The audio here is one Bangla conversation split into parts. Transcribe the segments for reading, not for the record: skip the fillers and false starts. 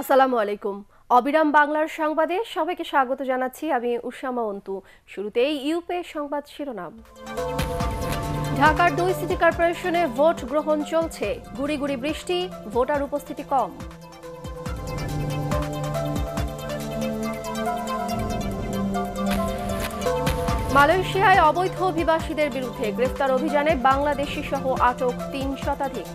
আসসালামু আলাইকুম। অবিরাম বাংলার সংবাদে সবাইকে স্বাগত জানাচ্ছি। আমি উসামা অন্তু। শুরুতেই ইউপে সংবাদ শিরোনাম। ঢাকার 2 সিটি কর্পোরেশনে ভোট গ্রহণ চলছে। গুড়ি গুড়ি বৃষ্টি, ভোটার উপস্থিতি কম। মালয়েশিয়ায় অবৈধ অভিবাসীদের বিরুদ্ধে গ্রেফতার অভিযানে বাংলাদেশি সহ আটক 3 শতাধিক।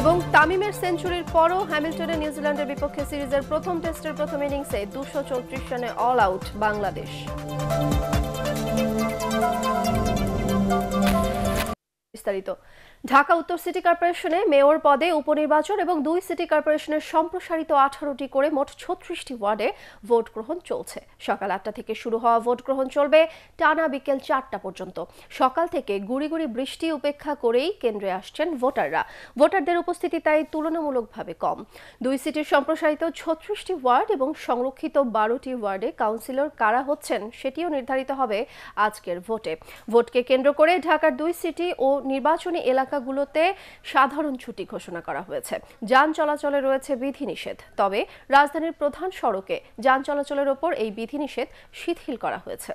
এবং তামিমের সেঞ্চুরির পরও হ্যামিল্টনে নিউজিল্যান্ডের বিপক্ষে সিরিজের প্রথম টেস্টের প্রথম ইনিংসে 234 রানে অল আউট বাংলাদেশ। বিস্তারিত। ঢাকা উত্তর সিটি কর্পোরেশনে মেয়র পদে উপনির্বাচন এবং 2 সিটি কর্পোরেশনের সম্প্রসারিত 18টি করে মোট 36টি ওয়ার্ডে ভোট গ্রহণ চলছে। সকাল 8টা থেকে শুরু হওয়া ভোট গ্রহণ চলবে টানা বিকেল 4টা পর্যন্ত। সকাল থেকে গুড়ি গুড়ি বৃষ্টি উপেক্ষা করেই কেন্দ্রে আসছেন ভোটাররা। ভোটারদের উপস্থিতি তাই তুলনামূলকভাবে কম। 2 সিটির সম্প্রসারিত 36টি ওয়ার্ড এবং সংরক্ষিত 12টি ওয়ার্ডে কাউন্সিলর কারা হচ্ছেন সেটিও নির্ধারিত হবে আজকের ভোটে। ভোটকে কেন্দ্র করে ঢাকার 2 সিটি ও নির্বাচনী এলাকাগুলোতে সাধারণ ছুটি ঘোষণা করা হয়েছে। যান চলাচলে রয়েছে বিধিনিষেধ, তবে রাজধানীর প্রধান সড়কে যান চলাচলের ওপর এই বিধিনিষেধ শিথিল করা হয়েছে।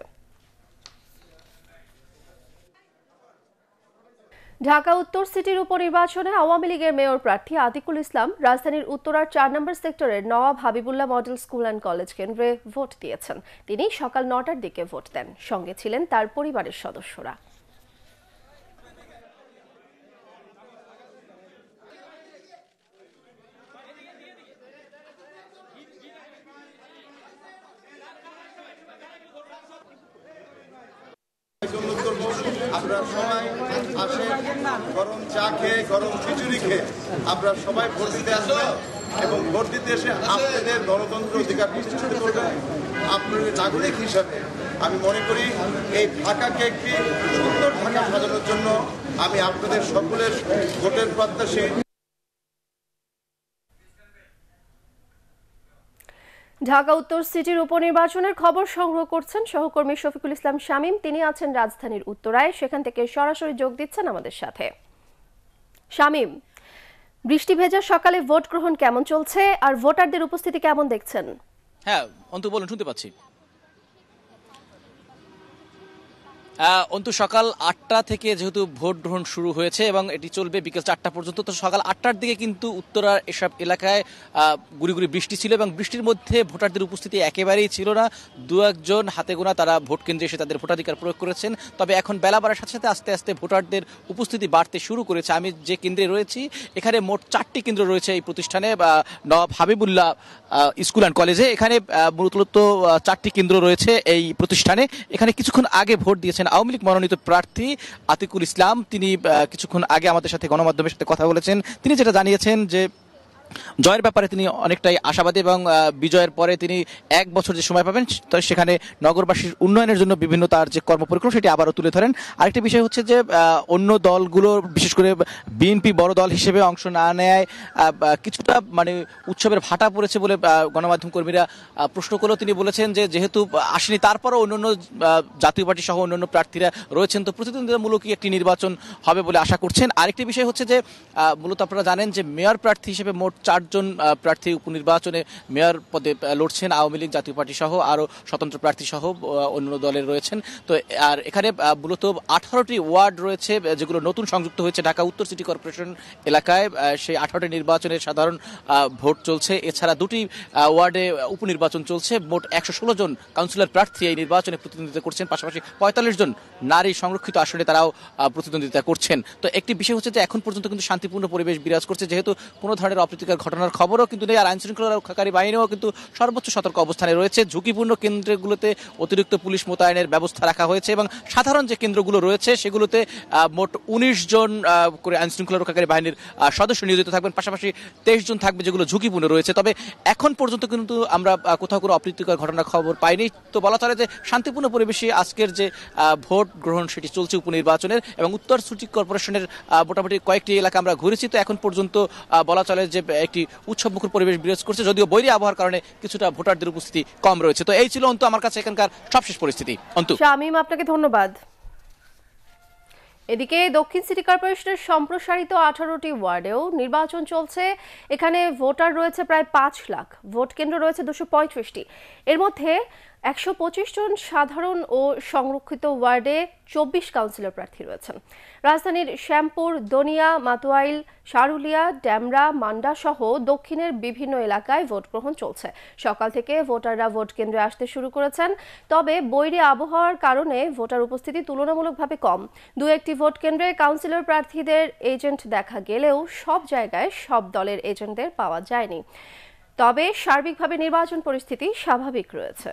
ঢাকা উত্তর সিটির উপনির্বাচনে আওয়ামী লীগের মেয়র প্রার্থী আতিকুল ইসলাম রাজধানীর উত্তরার 4 নম্বর সেক্টরের Nawab Habibullah model school and college কেন্দ্রে ভোট দিয়েছেন। তিনি সকাল 9টার দিকে ভোট দেন। সঙ্গে ছিলেন তার পরিবারের সদস্যরা। আপনারা সবাই আসেন, গরম চা খেয়ে গরম খিচুড়ি খেয়ে আপনারা সবাই ভোট দিতে আসবেন এবং ভোট দিতে এসে আপনাদের গণতন্ত্র অধিকার প্রতিষ্ঠিত করবেন। আপনাদের নাগরিক হিসাবে আমি মনে করি এই ঢাকাকে একটি সুন্দর ঢাকা সাজানোর জন্য আমি আপনাদের সকলের ভোটের প্রত্যাশী। ঢাকা উত্তর সিটির উপনির্বাচনের খবর সংগ্রহ করছেন সহকর্মী শফিকুল ইসলাম শামীম। তিনি আছেন রাজধানীর উত্তরায়, সেখান থেকে সরাসরি যোগ দিচ্ছেন আমাদের সাথে। শামীম, বৃষ্টি ভেজা সকালে ভোট গ্রহণ কেমন চলছে আর ভোটারদের উপস্থিতি কেমন দেখছেন? হ্যাঁ অন্তু বলুন, শুনতে পাচ্ছি। অন্তু সকাল 8টা থেকে যেহেতু ভোট গ্রহণ শুরু হয়েছে এবং এটি চলবে বিকেল 4টা পর্যন্ত, তো সকাল 8টার দিকে কিন্তু উত্তরার এসব এলাকায় গুড়ি গুড়ি বৃষ্টি ছিল এবং বৃষ্টির মধ্যে ভোটারদের উপস্থিতি একেবারেই ছিল না। 2-1 হাতে গোনা তারা ভোট কেন্দ্রে এসে তাদের ভোটাধিকার প্রয়োগ করেছেন। তবে এখন বেলা বাড়ার সাথে সাথে আস্তে আস্তে ভোটারদের উপস্থিতি বাড়তে শুরু করেছে। আমি যে কেন্দ্রে রয়েছি এখানে মোট 4টি কেন্দ্র রয়েছে এই প্রতিষ্ঠানে, নওয়াব হাবিবুল্লাহ স্কুল অ্যান্ড কলেজে। এখানে মূলত 4টি কেন্দ্র রয়েছে এই প্রতিষ্ঠানে। এখানে কিছুক্ষণ আগে ভোট দিয়েছেন আওয়ামী লীগ মনোনীত প্রার্থী আতিকুল ইসলাম। তিনি কিছুক্ষণ আগে আমাদের সাথে গণমাধ্যমের সাথে কথা বলেছেন। তিনি যেটা জানিয়েছেন যে জয়ের ব্যাপারে তিনি অনেকটাই আশাবাদী এবং বিজয়ের পরে তিনি 1 বছর যে সময় পাবেন সেখানে নগরবাসীর উন্নয়নের জন্য বিভিন্ন তার যে কর্মপরিক্রমা সেটি আবারও তুলে ধরেন। আরেকটি বিষয় হচ্ছে যে অন্য দলগুলো বিশেষ করে বিএনপি বড় দল হিসেবে অংশ না নেয় কিছুটা উৎসবের ভাটা পড়েছে বলে গণমাধ্যম কর্মীরা প্রশ্ন করলেও তিনি বলেছেন যে যেহেতু আসেনি তারপরও অন্যান্য জাতীয় পার্টি সহ অন্যান্য প্রার্থীরা রয়েছেন, তো প্রতিদ্বন্দ্বিতামূলক একটি নির্বাচন হবে বলে আশা করছেন। আরেকটি বিষয় হচ্ছে যে মূলত আপনারা জানেন যে মেয়র প্রার্থী হিসেবে মোট 4 জন প্রার্থী উপনির্বাচনে মেয়র পদে লড়ছেন। আওয়ামী লীগ, জাতীয় পার্টি সহ আরও স্বতন্ত্র প্রার্থী সহ অন্য দলের রয়েছেন। তো আর এখানে মূলত 18টি ওয়ার্ড রয়েছে যেগুলো নতুন সংযুক্ত হয়েছে ঢাকা উত্তর সিটি কর্পোরেশন এলাকায়। সেই 18টি নির্বাচনের সাধারণ ভোট চলছে। এছাড়া 2টি ওয়ার্ডে উপনির্বাচন চলছে। মোট 116 জন কাউন্সিলর প্রার্থী এই নির্বাচনে প্রতিদ্বন্দ্বিতা করছেন। পাশাপাশি 45 জন নারী সংরক্ষিত আসনে তারাও প্রতিদ্বন্দ্বিতা করছেন। তো একটি বিষয় হচ্ছে যে এখন পর্যন্ত কিন্তু শান্তিপূর্ণ পরিবেশ বিরাজ করছে, যেহেতু কোনো ধরনের অপ্রীতিকর ঘটনার খবরও কিন্তু নেই। আর আইনশৃঙ্খলা রক্ষাকারী বাহিনীও কিন্তু সর্বোচ্চ সতর্ক অবস্থানে রয়েছে। ঝুঁকিপূর্ণ কেন্দ্রগুলোতে অতিরিক্ত পুলিশ মোতায়েনের ব্যবস্থা রাখা হয়েছে এবং সাধারণ যে কেন্দ্রগুলো রয়েছে সেগুলোতে মোট 19 জন করে আইনশৃঙ্খলা রক্ষাকারী বাহিনীর সদস্য নিয়োজিত থাকবেন। পাশাপাশি 23 জন থাকবে যেগুলো ঝুঁকিপূর্ণ রয়েছে। তবে এখন পর্যন্ত কিন্তু আমরা কোথাও কোনো অপ্রীতিকর ঘটনার খবর পাইনি। তো বলা চলে যে শান্তিপূর্ণ পরিবেশে আজকের যে ভোট গ্রহণ সেটি চলছে উপনির্বাচনের। এবং উত্তর সিটি কর্পোরেশনের মোটামুটি কয়েকটি এলাকা আমরা ঘুরেছি, তো এখন পর্যন্ত বলা চলে যে একটি উৎসবমুখর পরিবেশ বিরাজ করছে, যদিও বৈরী আবহাওয়ার কারণে কিছুটা ভোটারদের উপস্থিতি কম রয়েছে। তো এই ছিল অন্তু আমার কাছে এখানকার সবশেষ পরিস্থিতি। অন্তু। শামীম, আপনাকে ধন্যবাদ। এদিকে দক্ষিণ সিটি কর্পোরেশনের সম্প্রসারিত 18টি ওয়ার্ডেও নির্বাচন চলছে। এখানে ভোটার রয়েছে প্রায় 5 লাখ, ভোট কেন্দ্র রয়েছে 235টি। এর মধ্যে 125 জন সাধারণ ও সংরক্ষিত ওয়ার্ডে 24 কাউন্সিলর প্রার্থী রয়েছেন। রাজধানীর শ্যামপুর, দনিয়া, মাতুয়াইল, সারুলিয়া, ড্যামরা, মান্ডা সহ দক্ষিণের বিভিন্ন এলাকায় ভোট গ্রহণ চলছে। সকাল থেকে ভোটাররা ভোট কেন্দ্রে আসতে শুরু করেছেন, তবে বৈরী আবহাওয়ার কারণে ভোটার উপস্থিতি তুলনামূলকভাবে কম। দু একটি ভোট কেন্দ্রে কাউন্সিলর প্রার্থীদের এজেন্ট দেখা গেলেও সব জায়গায় সব দলের এজেন্টদের পাওয়া যায়নি। তবে সার্বিকভাবে নির্বাচন পরিস্থিতি স্বাভাবিক রয়েছে।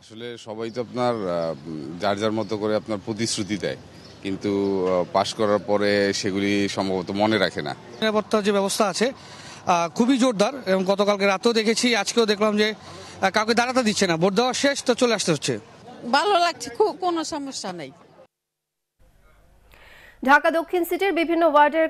আসলে সবাই তো আপনার যার যার মতো করে আপনার প্রতিশ্রুতি দেয়, কিন্তু পাশ করার পরে সেগুলি সম্ভবত মনে রাখে না। নিরাপত্তার যে ব্যবস্থা আছে খুবই জোরদার, এবং গতকালকে রাতেও দেখেছি, আজকেও দেখলাম যে কাউকে দাঁড়াতে দিচ্ছে না। ভোট দেওয়া শেষ তো চলে আসতে হচ্ছে। ভালো লাগছে, কোনো সমস্যা নেই। ঢাকা দক্ষিণ সিটির বিভিন্ন ওয়ার্ডের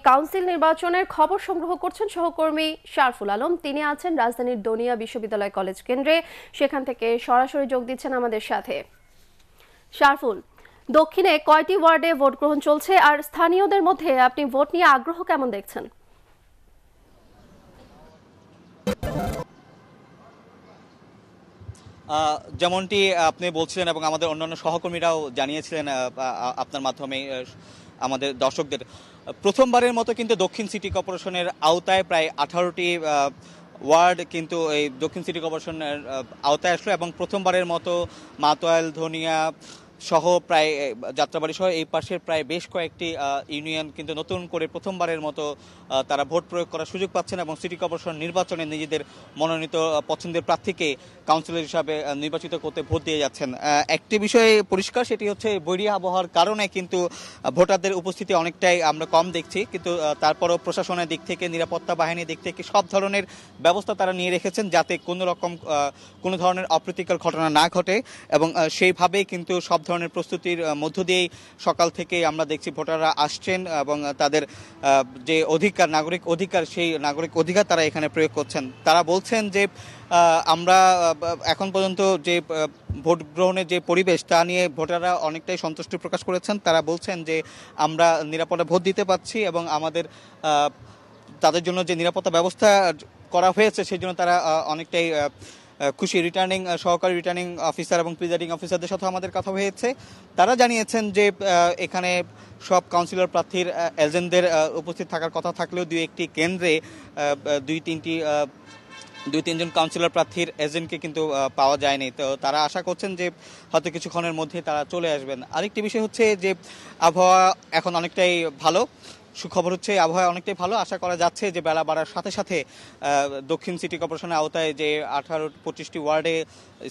কাউন্সিল নির্বাচনের খবর সংগ্রহ করছেন সহকর্মী শারফুল আলম। তিনি আছেন রাজধানীর দনিয়া বিশ্ববিদ্যালয় কলেজ কেন্দ্রে, সেখান থেকে সরাসরি যোগ দিচ্ছেন আমাদের সাথে। শারফুল, দক্ষিণে কয়টি ওয়ার্ডে ভোট গ্রহণ চলছে, আর স্থানীয়দের মধ্যে আপনি ভোট নিয়ে আগ্রহ কেমন দেখছেন? যেমনটি আপনি বলছিলেন এবং আমাদের অন্যান্য সহকর্মীরাও জানিয়েছিলেন আপনার মাধ্যমে আমাদের দর্শকদের, প্রথমবারের মতো কিন্তু দক্ষিণ সিটি কর্পোরেশনের আওতায় প্রায় 18টি ওয়ার্ড কিন্তু এই দক্ষিণ সিটি কর্পোরেশনের আওতায় আসলো, এবং প্রথমবারের মতো মাতোয়াইল, ধনিয়া সহ প্রায় যাত্রাবাড়ি সহ এই পাশের প্রায় বেশ কয়েকটি ইউনিয়ন কিন্তু নতুন করে প্রথমবারের মতো তারা ভোট প্রয়োগ করার সুযোগ পাচ্ছেন এবং সিটি কর্পোরেশন নির্বাচনে নিজেদের মনোনীত পছন্দের প্রার্থীকে কাউন্সিলর হিসাবে নির্বাচিত করতে ভোট দিয়ে যাচ্ছেন। একটি বিষয়ে পরিষ্কার, সেটি হচ্ছে বৈরী আবহাওয়ার কারণে কিন্তু ভোটারদের উপস্থিতি অনেকটাই আমরা কম দেখছি, কিন্তু তারপরও প্রশাসনের দিক থেকে, নিরাপত্তা বাহিনীর দিক থেকে সব ধরনের ব্যবস্থা তারা নিয়ে রেখেছেন যাতে কোনো ধরনের অপ্রীতিকর ঘটনা না ঘটে, এবং সেইভাবেই কিন্তু সব ধরনের প্রস্তুতির মধ্য দিয়েই সকাল থেকে আমরা দেখছি ভোটাররা আসছেন এবং তাদের যে নাগরিক অধিকার, সেই নাগরিক অধিকার তারা এখানে প্রয়োগ করছেন। তারা বলছেন যে আমরা এখন পর্যন্ত যে ভোট গ্রহণের যে পরিবেশ তা নিয়ে ভোটাররা অনেকটাই সন্তুষ্টি প্রকাশ করেছেন। তারা বলছেন যে আমরা নিরাপদে ভোট দিতে পারছি এবং তাদের জন্য যে নিরাপত্তা ব্যবস্থা করা হয়েছে সেই জন্য তারা অনেকটাই খুশি। সহকারী রিটার্নিং অফিসার এবং প্রিজাইডিং অফিসারদের সাথে আমাদের কথা হয়েছে। তারা জানিয়েছেন যে এখানে সব কাউন্সিলর প্রার্থীর এজেন্টদের উপস্থিত থাকার কথা থাকলেও দুই একটি কেন্দ্রে দুই তিনজন কাউন্সিলর প্রার্থীর এজেন্টকে কিন্তু পাওয়া যায়নি। তো তারা আশা করছেন যে হয়তো কিছুক্ষণের মধ্যে তারা চলে আসবেন। আরেকটি বিষয় হচ্ছে যে আবহাওয়া এখন অনেকটাই ভালো। সুখবর হচ্ছে আবহাওয়া অনেকটাই ভালো। আশা করা যাচ্ছে যে বেলা বাড়ার সাথে সাথে দক্ষিণ সিটি কর্পোরেশনের আওতায় যে 25টি ওয়ার্ডে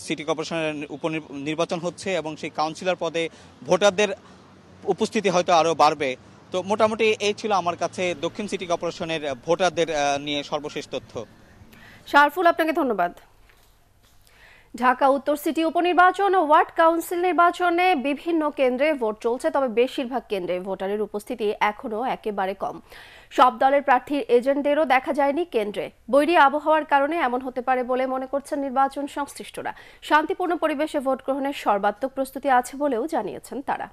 সিটি কর্পোরেশনের উপনির্বাচন হচ্ছে এবং সেই কাউন্সিলর পদে ভোটারদের উপস্থিতি হয়তো আরও বাড়বে। তো মোটামুটি এই ছিল আমার কাছে দক্ষিণ সিটি কর্পোরেশনের ভোটারদের নিয়ে সর্বশেষ তথ্য। শারফুল, আপনাকে ধন্যবাদ। ঢাকা উত্তর সিটি উপনির্বাচন ও ওয়ার্ড কাউন্সিল নির্বাচনে বিভিন্ন কেন্দ্রে ভোট চলছে, তবে বেশিরভাগ কেন্দ্রে ভোটারের উপস্থিতি এখনও একেবারে কম। সব দলের প্রার্থীর এজেন্টদেরও দেখা যায়নি কেন্দ্রে। বৈরী আবহাওয়ার কারণে এমন হতে পারে বলে মনে করছেন নির্বাচন সংশ্লিষ্টরা। শান্তিপূর্ণ পরিবেশে ভোট গ্রহণের সর্বাত্মক প্রস্তুতি আছে বলেও জানিয়েছেন তারা।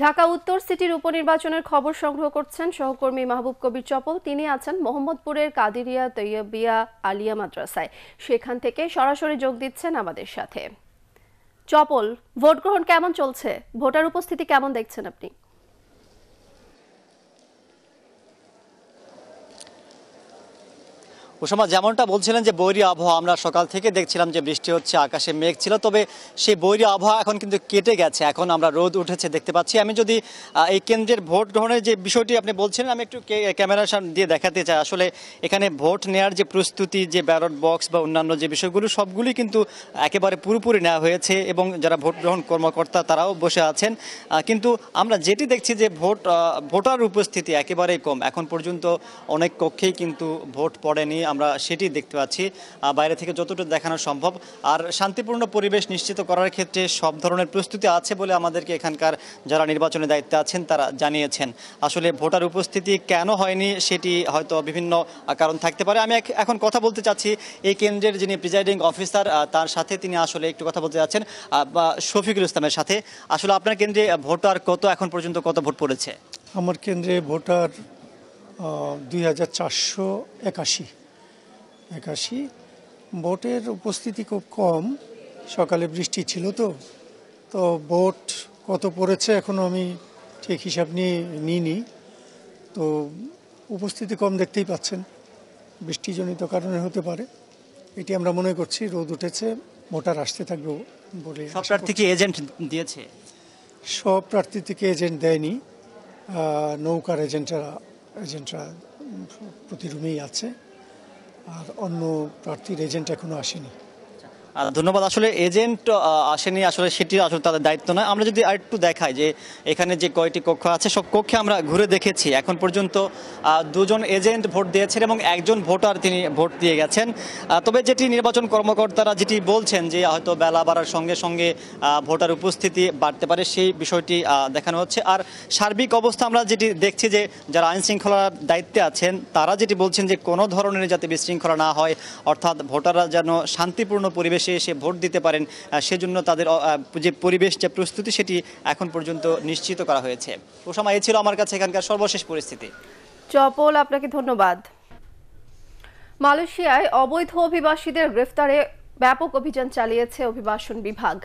ঢাকা উত্তর সিটির উপনির্বাচনের খবর সংগ্রহ করছেন সহকর্মী মাহবুব কবির চপল। তিনি আছেন মোহাম্মদপুরের কাদিরিয়া তৈয়বিয়া আলিয়া মাদ্রাসায়, সেখান থেকে সরাসরি যোগ দিচ্ছেন আমাদের সাথে। চপল, ভোট গ্রহণ কেমন চলছে? ভোটার উপস্থিতি কেমন দেখছেন আপনি? ওসমা, যেমনটা বলছিলেন যে বৈরী আবহাওয়া, আমরা সকাল থেকে দেখছিলাম যে বৃষ্টি হচ্ছে, আকাশে মেঘ ছিল, তবে সেই বৈরী আবহাওয়া এখন কিন্তু কেটে গেছে। এখন আমরা রোদ উঠেছে দেখতে পাচ্ছি। আমি যদি এই কেন্দ্রের ভোট গ্রহণের যে বিষয়টি আপনি বলছিলেন, আমি একটু ক্যামেরার সামনে দিয়ে দেখাতে চাই। আসলে এখানে ভোট নেওয়ার যে প্রস্তুতি, যে ব্যালট বক্স বা অন্যান্য যে বিষয়গুলো, সবগুলি কিন্তু একেবারে পুরোপুরি নেওয়া হয়েছে এবং যারা ভোট গ্রহণ কর্মকর্তা তারাও বসে আছেন। কিন্তু আমরা যেটি দেখছি যে ভোটার উপস্থিতি একেবারেই কম। এখন পর্যন্ত অনেক কক্ষেই কিন্তু ভোট পড়েনি। আমরা সেটি দেখতে পাচ্ছি বাইরে থেকে যতটুকু দেখানো সম্ভব। আর শান্তিপূর্ণ পরিবেশ নিশ্চিত করার ক্ষেত্রে সব ধরনের প্রস্তুতি আছে বলে আমাদেরকে এখানকার যারা নির্বাচনের দায়িত্বে আছেন তারা জানিয়েছেন। আসলে ভোটার উপস্থিতি কেন হয়নি সেটি হয়তো বিভিন্ন কারণ থাকতে পারে। আমি এখন কথা বলতে চাচ্ছি এই কেন্দ্রের যিনি প্রিজাইডিং অফিসার তার সাথে, তিনি আসলে একটু কথা বলতে যাচ্ছেন শফিকুল ইসলামের সাথে। আসলে আপনার কেন্দ্রে ভোটার কত, এখন পর্যন্ত কত ভোট পড়েছে? আমার কেন্দ্রে ভোটার ২৪81। ভোটের উপস্থিতি খুব কম, সকালে বৃষ্টি ছিল তো ভোট কত পড়েছে এখনও আমি ঠিক হিসাব নিইনি। তো উপস্থিতি কম দেখতেই পাচ্ছেন, বৃষ্টিজনিত কারণে হতে পারে এটি আমরা মনে করছি। রোদ উঠেছে, ভোটার আসতে থাকবে বলে। সব প্রার্থী কি এজেন্ট দিয়েছে? সব প্রার্থী থেকে এজেন্ট দেয়নি, নৌকার এজেন্টরা প্রতি রুমেই আছে, আর অন্য প্রার্থীর এজেন্ট এখনো আসেনি। ধন্যবাদ। আসলে এজেন্ট আসেনি, আসলে সেটি আসলে তাদের দায়িত্ব নয়। আমরা যদি আরেকটু দেখাই যে এখানে যে কয়টি কক্ষ আছে সব কক্ষে আমরা ঘুরে দেখেছি, এখন পর্যন্ত 2 জন এজেন্ট ভোট দিয়েছেন এবং 1 জন ভোটার তিনি ভোট দিয়ে গেছেন। তবে যেটি নির্বাচন কর্মকর্তারা যেটি বলছেন যে হয়তো বেলা বাড়ার সঙ্গে সঙ্গে ভোটার উপস্থিতি বাড়তে পারে, সেই বিষয়টি দেখানো হচ্ছে। আর সার্বিক অবস্থা আমরা যেটি দেখছি যে যারা আইন শৃঙ্খলার দায়িত্বে আছেন তারা যেটি বলছেন যে কোনো ধরনের যাতে বিশৃঙ্খলা না হয়, অর্থাৎ ভোটাররা যেন শান্তিপূর্ণ পরিবেশে এসে ভোট দিতে পারেন, সেজন্য তাদের যে পরিবেশ, যে প্রস্তুতি সেটি এখন পর্যন্ত নিশ্চিত করা হয়েছে। ওসামা, এই ছিল আমার কাছে এখানকার সর্বশেষ পরিস্থিতি। চপল, আপনাকে ধন্যবাদ। মালয়েশিয়ায় অবৈধ অভিবাসীদের গ্রেফতারে ব্যাপক অভিযান চালিয়েছে অভিবাসন বিভাগ।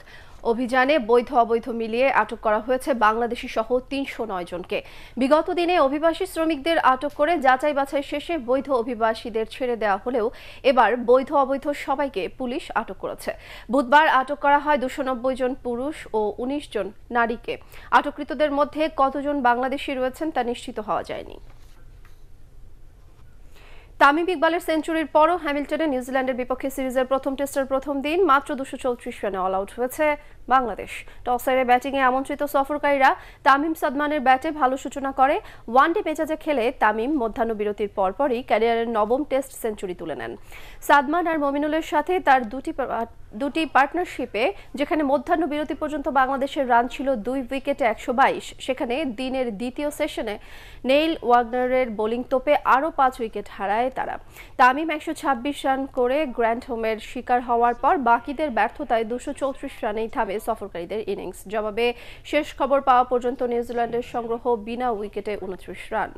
অভিযানে বৈধ অবৈধ মিলিয়ে আটক করা হয়েছে বাংলাদেশি সহ ৩০৯ জনকে। বিগত দিনে অভিবাসী শ্রমিকদের আটক করে যাচাই বাছাই শেষে বৈধ অভিবাসীদের ছেড়ে দেওয়া হলেও এবার বৈধ অবৈধ সবাইকে পুলিশ আটক করেছে। বুধবার আটক করা হয় 290 জন পুরুষ ও 19 জন নারীকে। আটককৃতদের মধ্যে কতজন বাংলাদেশি রয়েছেন তা নিশ্চিত হওয়া যায়নি। তামিম ইকবালের সেঞ্চুরির পরও হ্যামিল্টনে নিউজিল্যান্ডের বিপক্ষে সিরিজের প্রথম টেস্টের প্রথম দিন মাত্র 234 রানে অল আউট হয়েছে বাংলাদেশ। টস হেরে ব্যাটিংয়ে আমন্ত্রিত সফরকারীরা তামিম সাদমানের ব্যাটে ভালো সূচনা করে ওয়ানডে মেজাজে খেলে তামিম মধ্যাহ্নবিরতির পরপরই ক্যারিয়ারের নবম টেস্ট সেঞ্চুরি তুলে নেন। সাদমান আর মমিনুলের সাথে তার দুটি পার্টনারশিপে যেখানে মধ্যাহ্নবিরতি পর্যন্ত বাংলাদেশের রান ছিল 2 উইকেটে 122, সেখানে দিনের দ্বিতীয় সেশনে নেইল ওয়াগনারের বোলিং তোপে আরও 5 উইকেট হারায় তারা। তামিম 126 রান করে গ্র্যান্ড হোমের শিকার হওয়ার পর বাকিদের ব্যর্থতায় 234 রানেই থামে সফরকারীদের ইনিংস। জবাবে শেষ খবর পাওয়া পর্যন্ত নিউজিল্যান্ডের সংগ্রহ বিনা উইকেটে 29 রান।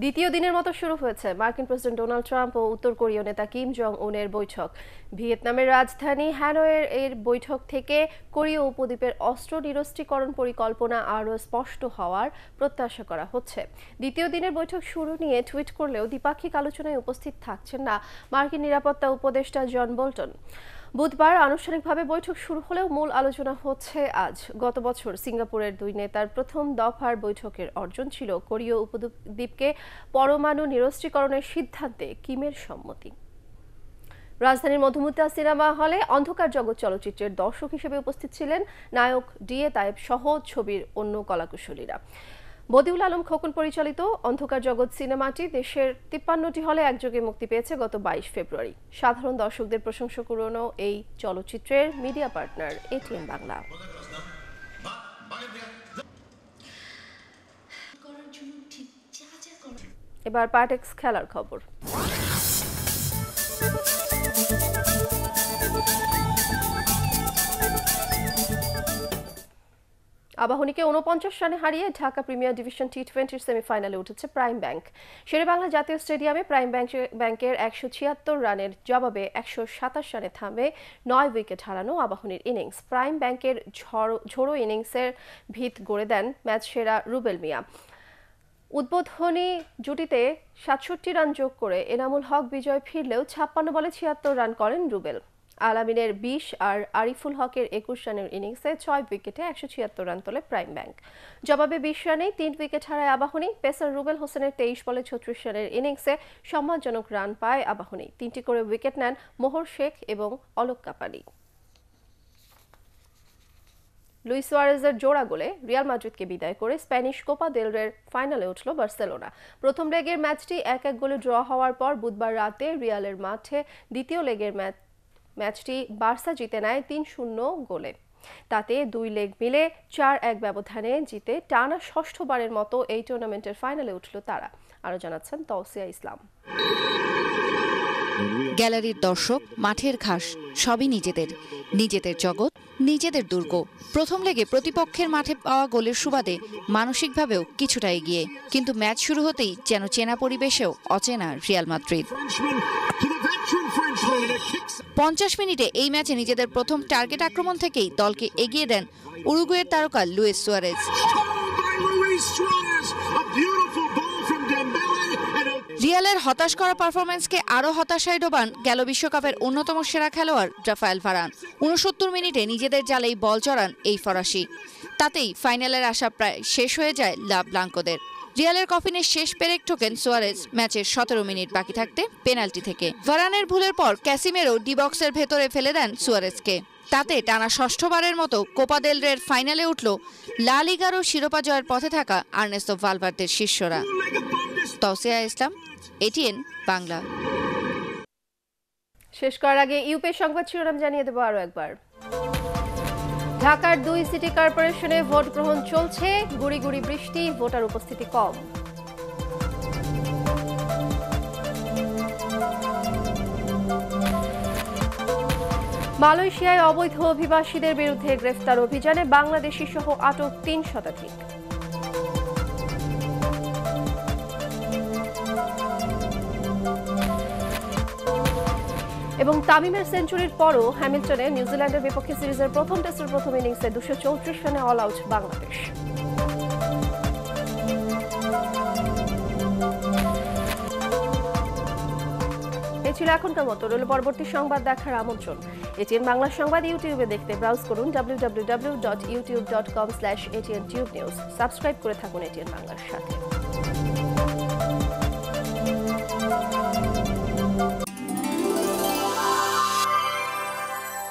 দ্বিতীয় দিনের মতো শুরু হয়েছে মার্কিন প্রেসিডেন্ট ডোনাল্ড ট্রাম্প ও উত্তর কোরীয় নেতা কিম জং উনের বৈঠক। ভিয়েতনামের রাজধানী হ্যানয়ের এর বৈঠক থেকে কোরীয় উপদ্বীপের অস্ত্র নিরস্ত্রীকরণ পরিকল্পনা আরও স্পষ্ট হওয়ার প্রত্যাশা করা হচ্ছে। দ্বিতীয় দিনের বৈঠক শুরু নিয়ে টুইট করলেও দ্বিপাক্ষিক আলোচনায় উপস্থিত থাকছেন না মার্কিন নিরাপত্তা উপদেষ্টা জন বোল্টন। বুধবার আনুষ্ঠানিকভাবে বৈঠক শুরু হলেও মূল আলোচনা হচ্ছে আজ। গত বছর সিঙ্গাপুরের 2 নেতার প্রথম দফার বৈঠকের অর্জন ছিল কোরীয় উপদ্বীপকে পরমাণু নিরস্ত্রীকরণের সিদ্ধান্তে কিমের সম্মতি। রাজধানীর মধুমতা সিনেমা হলে অন্ধকার জগৎ চলচ্চিত্রের দর্শক হিসেবে উপস্থিত ছিলেন নায়ক ডিএ তায়েব সহ ছবির অন্য কলাকুশলীরা। বদিউল আলম খোকন পরিচালিত অন্ধকার জগৎ সিনেমাটি দেশের 53টি হলে একযোগে মুক্তি পেয়েছে গত 22 ফেব্রুয়ারি। সাধারণ দর্শকদের প্রশংসা কুড়ানো এই চলচ্চিত্রের মিডিয়া পার্টনার এটিএম বাংলা। এবার পার্টেক্স খেলার খবর। আবাহনীকে 49 রানে হারিয়ে ঢাকা প্রিমিয়ার ডিভিশন টি20 সেমিফাইনালে উঠেছে প্রাইম ব্যাংক। শেরেবাংলা জাতীয় স্টেডিয়ামে প্রাইম ব্যাংকের 176 রানের জবাবে 127 রানে থামে 9 উইকেট হারানো আবাহনীর ইনিংস। প্রাইম ব্যাংকের ঝোড়ো ইনিংসের ভিত গড়ে দেন ম্যাচ সেরা রুবেল মিয়া। উদ্বোধনী জুটিতে 67 রান যোগ করে এনামুল হক বিজয় ফিরলেও 56 বলে 76 রান করেন রুবেল। আলামিনের 20 আর আরিফুল হকের 21 রানের ইনিংসে 6 উইকেটে 176 রান তোলে প্রাইম ব্যাংক। জবাবে 20 রানেই 3 উইকেট হারায় আবাহনী। পেসার রুবেল হোসেনের 23 বলে 36 রানের ইনিংসে সম্মানজনক রান পায় আবাহনী। 3টি করে উইকেট নেন মোহর শেখ এবং অলোক কাপালি। লুইস সুয়ারেজের জোড়া গোলে রিয়াল মাদ্রিদকে বিদায় করে স্প্যানিশ কোপা দেল রের ফাইনালে উঠল বার্সেলোনা। প্রথম লেগের ম্যাচটি 1-1 গোলে ড্র হওয়ার পর বুধবার রাতে রিয়ালের মাঠে দ্বিতীয় লেগের ম্যাচটি বার্সা জিতে নেয় 3-0 গোলে। তাতে 2 লেগ মিলে 4-1 ব্যবধানে জিতে টানা ষষ্ঠবারের মতো এই টুর্নামেন্টের ফাইনালে উঠল তারা। আরো জানাচ্ছেন তৌসিয়া ইসলাম। গ্যালারির দর্শক, মাঠের ঘাস সবই নিজেদের জগৎ, নিজেদের দুর্গ। প্রথম লেগে প্রতিপক্ষের মাঠে পাওয়া গোলের সুবাদে মানসিকভাবেও কিছুটা এগিয়ে, কিন্তু ম্যাচ শুরু হতেই যেন চেনা পরিবেশেও অচেনা রিয়াল মাদ্রিদ। 50 মিনিটে এই ম্যাচে নিজেদের প্রথম টার্গেট আক্রমণ থেকেই দলকে এগিয়ে দেন উরুগুয়ের তারকা লুইস সুয়ারেজ। রিয়ালের হতাশ করা পারফরম্যান্সকে আরও হতাশায় ডোবান গেল বিশ্বকাপের অন্যতম সেরা খেলোয়াড় রাফায়েল ভারান। 69 মিনিটে নিজেদের জালেই বল চড়ান এই ফরাসি। তাতেই ফাইনালের আশা প্রায় শেষ হয়ে যায় লা ব্লাঙ্কোদের। রিয়ালের কফিনে শেষ পেরেক ঠোকেন সুয়ারেজ ম্যাচের 17 মিনিট বাকি থাকতে পেনাল্টি থেকে। ভারানের ভুলের পর ক্যাসিমেরো ডি বক্সের ভেতরে ফেলে দেন সুয়ারেজকে। তাতে টানা ষষ্ঠবারের মতো কোপা দেল রের ফাইনালে উঠল লা লিগারও শিরোপা জয়ের পথে থাকা আর্নেস্তো ভালভার্দের শিষ্যরা। তৌসিয়া ইসলাম, এটিএন বাংলা। শেষ করার আগে ইউপি সংবাদ শিরোনাম জানিয়ে দেব আরো একবার। ঢাকার 2 সিটি কর্পোরেশনে ভোট গ্রহণ চলছে, গুড়ি গুড়ি বৃষ্টি, ভোটার উপস্থিতি কম। মালয়েশিয়ায় অবৈধ অভিবাসীদের বিরুদ্ধে গ্রেফতার অভিযানে বাংলাদেশি সহ আটক 3 শতাধিক। এবং তামিমের সেঞ্চুরির পরও হ্যামিল্টনে নিউজিল্যান্ডের বিপক্ষে সিরিজের প্রথম টেস্টের প্রথম ইনিংসে 234 রানে অল আউট বাংলাদেশ। এই ছিল এখনকার মতো। রইল পরবর্তী সংবাদ দেখার আমন্ত্রণ। এটিএন বাংলা সংবাদ ইউটিউবে দেখতে ব্রাউজ করুন www.youtube.com/ATN Tube News। সাবস্ক্রাইব করে থাকুন এটিএন বাংলার সাথে।